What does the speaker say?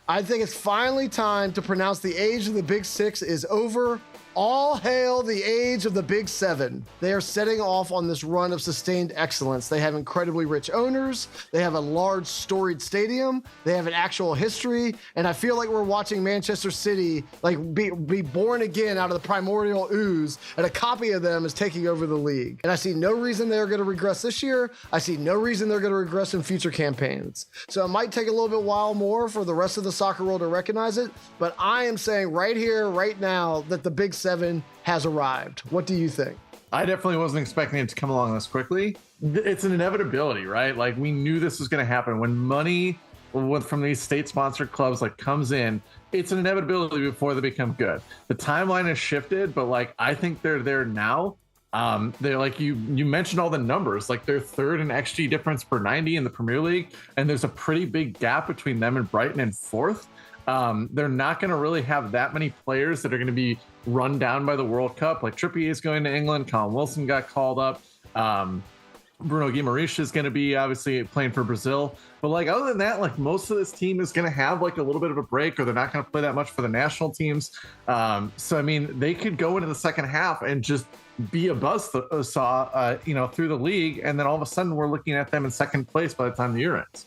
I think it's finally time to pronounce the age of the Big Six is over. All hail the age of the Big Seven. They are setting off on this run of sustained excellence. They have incredibly rich owners. They have a large storied stadium. They have an actual history. And I feel like we're watching Manchester City like be born again out of the primordial ooze, and a copy of them is taking over the league. And I see no reason they're going to regress this year. I see no reason they're going to regress in future campaigns. So it might take a little bit while more for the rest of the soccer world to recognize it. But I am saying right here, right now, that the Big Seven has arrived. What do you think? I definitely wasn't expecting it to come along this quickly. It's an inevitability, right? Like, we knew this was going to happen. When money from these state-sponsored clubs like comes in, it's an inevitability before they become good. The timeline has shifted, but like, I think they're there now. They're like, you mentioned all the numbers, like they're third in XG difference per 90 in the Premier League, and there's a pretty big gap between them and Brighton in fourth. They're not going to really have that many players that are going to be run down by the World Cup. Like Trippier is going to England. Colin Wilson got called up. Bruno Guimaraes is going to be obviously playing for Brazil. But like, other than that, like most of this team is going to have like a little bit of a break, or they're not going to play that much for the national teams. So, I mean, they could go into the second half and just be a buzzsaw, through the league. And then all of a sudden we're looking at them in second place by the time the year ends.